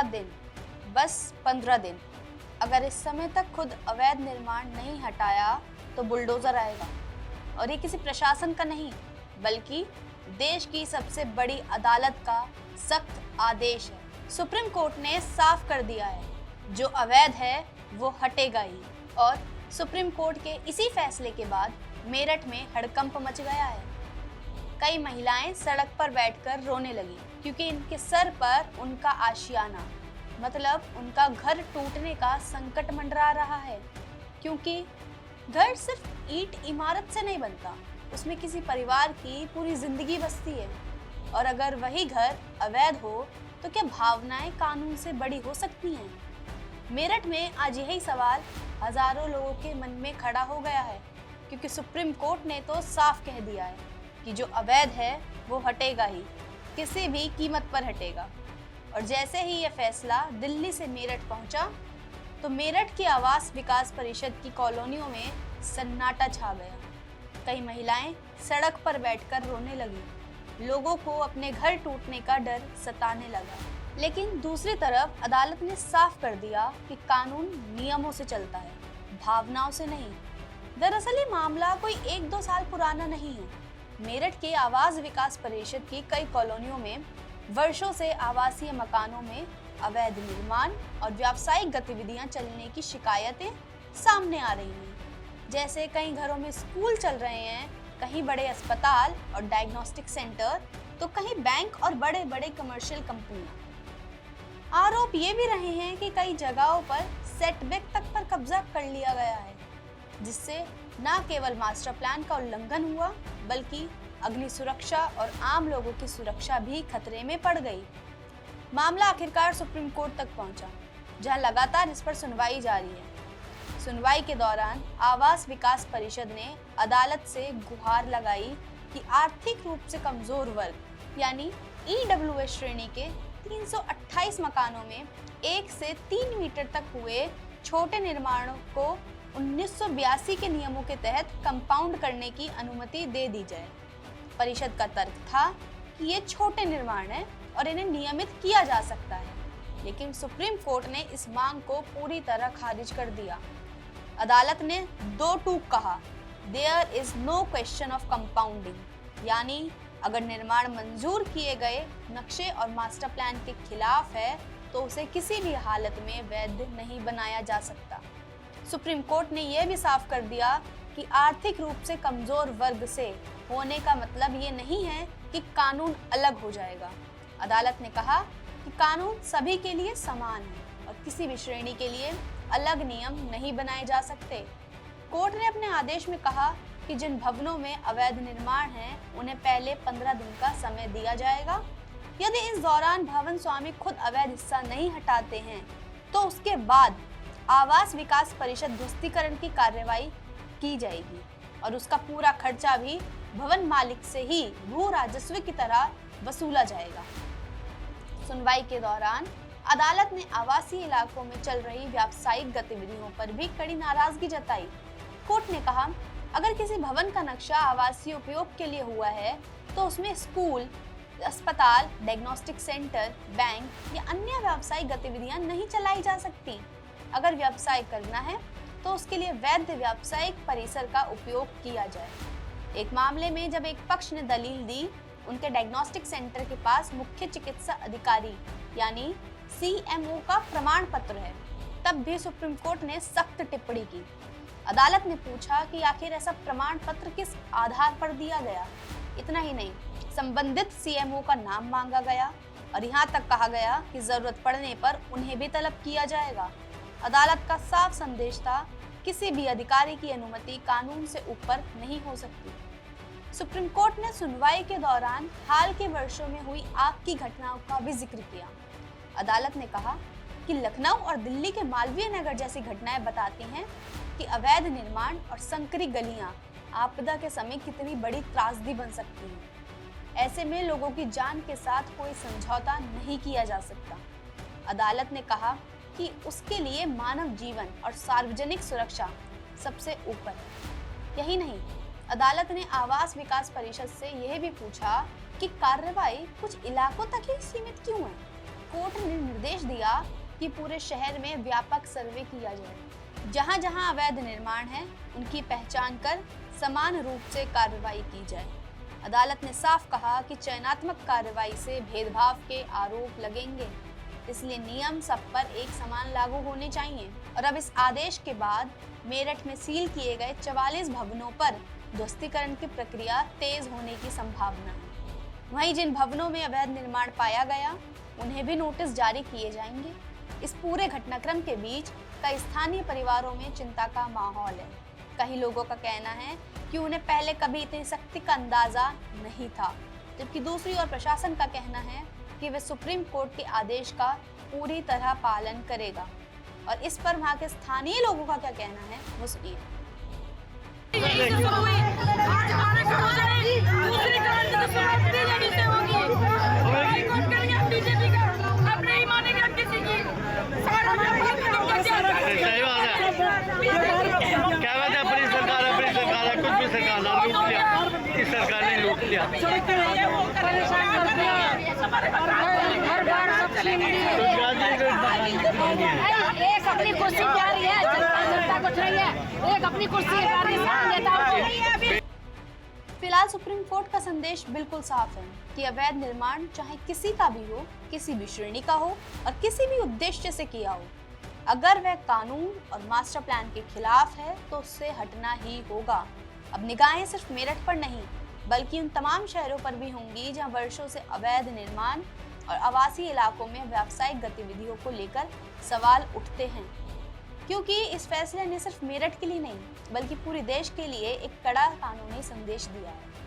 दिन, बस 15 दिन। अगर इस समय तक खुद अवैध निर्माण नहीं हटाया तो बुलडोजर आएगा। और ये किसी प्रशासन का नहीं, बल्कि देश की सबसे बड़ी अदालत का सख्त आदेश है। सुप्रीम कोर्ट ने साफ कर दिया है, जो अवैध है वो हटेगा ही। और सुप्रीम कोर्ट के इसी फैसले के बाद मेरठ में हड़कंप मच गया है। कई महिलाएं सड़क पर बैठकर रोने लगी, क्योंकि इनके सर पर उनका आशियाना, मतलब उनका घर टूटने का संकट मंडरा रहा है। क्योंकि घर सिर्फ ईंट इमारत से नहीं बनता, उसमें किसी परिवार की पूरी जिंदगी बसती है। और अगर वही घर अवैध हो तो क्या भावनाएं कानून से बड़ी हो सकती हैं? मेरठ में आज यही सवाल हजारों लोगों के मन में खड़ा हो गया है, क्योंकि सुप्रीम कोर्ट ने तो साफ कह दिया है कि जो अवैध है वो हटेगा ही, किसी भी कीमत पर हटेगा। और जैसे ही यह फैसला दिल्ली से मेरठ पहुंचा तो मेरठ की आवास विकास परिषद की कॉलोनियों में सन्नाटा छा गया। कई महिलाएं सड़क पर बैठकर रोने लगी। लोगों को अपने घर टूटने का डर सताने लगा। लेकिन दूसरी तरफ अदालत ने साफ कर दिया कि कानून नियमों से चलता है, भावनाओं से नहीं। दरअसल ये मामला कोई 1-2 साल पुराना नहीं है। मेरठ के आवास विकास परिषद की कई कॉलोनियों में वर्षों से आवासीय मकानों में अवैध निर्माण और व्यावसायिक गतिविधियां चलने की शिकायतें सामने आ रही हैं। जैसे कई घरों में स्कूल चल रहे हैं, कहीं बड़े अस्पताल और डायग्नोस्टिक सेंटर, तो कहीं बैंक और बड़े बड़े कमर्शियल कंपनियां। आरोप ये भी रहे हैं कि कई जगहों पर सेटबैक तक पर कब्जा कर लिया गया है, जिससे न केवल मास्टर प्लान का उल्लंघन हुआ, बल्कि अग्नि सुरक्षा और आम लोगों की सुरक्षा भी खतरे में पड़ गई। मामला आखिरकार सुप्रीम कोर्ट तक पहुंचा, जहां लगातार इस पर सुनवाई जारी है। सुनवाई के दौरान आवास विकास परिषद ने अदालत से गुहार लगाई कि आर्थिक रूप से कमजोर वर्ग यानी ईडब्ल्यूएस श्रेणी के 328 मकानों में 1 से 3 मीटर तक हुए छोटे निर्माणों को 1982 के नियमों के तहत कंपाउंड करने की अनुमति दे दी जाए। परिषद का तर्क था कि ये छोटे निर्माण हैं और इन्हें नियमित किया जा सकता है, लेकिन सुप्रीम कोर्ट ने इस मांग को पूरी तरह खारिज कर दिया। अदालत ने 2 टूक कहा, there is no question of compounding, यानी अगर निर्माण मंजूर किए गए नक्शे और मास्टर प्लान के खिलाफ है तो उसे किसी भी हालत में वैध नहीं बनाया जा सकता। सुप्रीम कोर्ट ने यह भी साफ कर दिया कि आर्थिक रूप से कमजोर वर्ग से होने का मतलब ये नहीं है कि कानून अलग हो जाएगा। अदालत ने कहा कि कानून सभी के लिए समान है और किसी भी श्रेणी के लिए अलग नियम नहीं बनाए जा सकते। कोर्ट ने अपने आदेश में कहा कि जिन भवनों में अवैध निर्माण है उन्हें पहले 15 दिन का समय दिया जाएगा। यदि इस दौरान भवन स्वामी खुद अवैध हिस्सा नहीं हटाते हैं तो उसके बाद आवास विकास परिषद ध्वस्तीकरण की कार्रवाई की जाएगी और उसका पूरा खर्चा भी भवन मालिक से ही भू राजस्व की तरह वसूला जाएगा। सुनवाई के दौरान अदालत ने आवासीय इलाकों में चल रही व्यावसायिक गतिविधियों पर भी कड़ी नाराजगी जताई। कोर्ट ने कहा, अगर किसी भवन का नक्शा आवासीय उपयोग के लिए हुआ है तो उसमें स्कूल, अस्पताल, डायग्नोस्टिक सेंटर, बैंक या अन्य व्यावसायिक गतिविधियां नहीं चलाई जा सकती। अगर व्यवसाय करना है तो उसके लिए वैध व्यावसायिक परिसर का उपयोग किया जाए। एक मामले में जब एक पक्ष ने दलील दी उनके डायग्नोस्टिक सेंटर के पास मुख्य चिकित्सा अधिकारी यानी CMO का प्रमाण पत्र है, तब भी सुप्रीम कोर्ट ने सख्त टिप्पणी की। अदालत ने पूछा कि आखिर ऐसा प्रमाण पत्र किस आधार पर दिया गया। इतना ही नहीं, संबंधित CMO का नाम मांगा गया और यहाँ तक कहा गया कि जरूरत पड़ने पर उन्हें भी तलब किया जाएगा। अदालत का साफ संदेश था, किसी भी अधिकारी की अनुमति कानून से ऊपर नहीं हो सकती। सुप्रीम कोर्ट ने सुनवाई के दौरान हाल के वर्षों में हुई आग की घटनाओं का भी जिक्र किया। अदालत ने कहा कि लखनऊ और दिल्ली के मालवीय नगर जैसी घटनाएं बताती हैं कि अवैध निर्माण और संकरी गलियां आपदा के समय कितनी बड़ी त्रासदी बन सकती हैं। ऐसे में लोगों की जान के साथ कोई समझौता नहीं किया जा सकता। अदालत ने कहा कि उसके लिए मानव जीवन और सार्वजनिक सुरक्षा सबसे ऊपर है। यही नहीं, अदालत ने आवास विकास परिषद से यह भी पूछा कि कार्रवाई कुछ इलाकों तक ही सीमित क्यों है। कोर्ट ने निर्देश दिया कि पूरे शहर में व्यापक सर्वे किया जाए। जहां जहां अवैध निर्माण है उनकी पहचान कर समान रूप से कार्रवाई की जाए। अदालत ने साफ कहा कि चयनात्मक कार्रवाई से भेदभाव के आरोप लगेंगे, इसलिए नियम सब पर एक समान लागू होने चाहिए। और अब इस आदेश के बाद मेरठ में सील किए गए 44 भवनों पर ध्वस्तीकरण की प्रक्रिया तेज होने की संभावना है। वहीं जिन भवनों में अवैध निर्माण पाया गया उन्हें भी नोटिस जारी किए जाएंगे। इस पूरे घटनाक्रम के बीच कई स्थानीय परिवारों में चिंता का माहौल है। कई लोगों का कहना है कि उन्हें पहले कभी इतनी सख्ती का अंदाजा नहीं था, जबकि दूसरी ओर प्रशासन का कहना है कि वे सुप्रीम कोर्ट के आदेश का पूरी तरह पालन करेगा। और इस पर वहां के स्थानीय लोगों का क्या कहना है वो सुनिए। क्या बात है, अपनी सरकार है, कुछ भी सरकार ना लूट लिया, इस सरकार ने लूट लिया। एक अपनी कुर्सी जा रही है, जनता कुछ नहीं है, एक अपनी कुर्सी जा रही है। फिलहाल सुप्रीम कोर्ट का संदेश बिल्कुल साफ है कि अवैध निर्माण चाहे किसी का भी हो, किसी भी श्रेणी का हो और किसी भी उद्देश्य से किया हो, अगर वह कानून और मास्टर प्लान के खिलाफ है तो उससे हटना ही होगा। अब निगाहें सिर्फ मेरठ पर नहीं बल्कि उन तमाम शहरों पर भी होंगी जहां वर्षों से अवैध निर्माण और आवासीय इलाकों में व्यावसायिक गतिविधियों को लेकर सवाल उठते हैं, क्योंकि इस फैसले ने सिर्फ मेरठ के लिए नहीं बल्कि पूरे देश के लिए एक कड़ा कानूनी संदेश दिया है।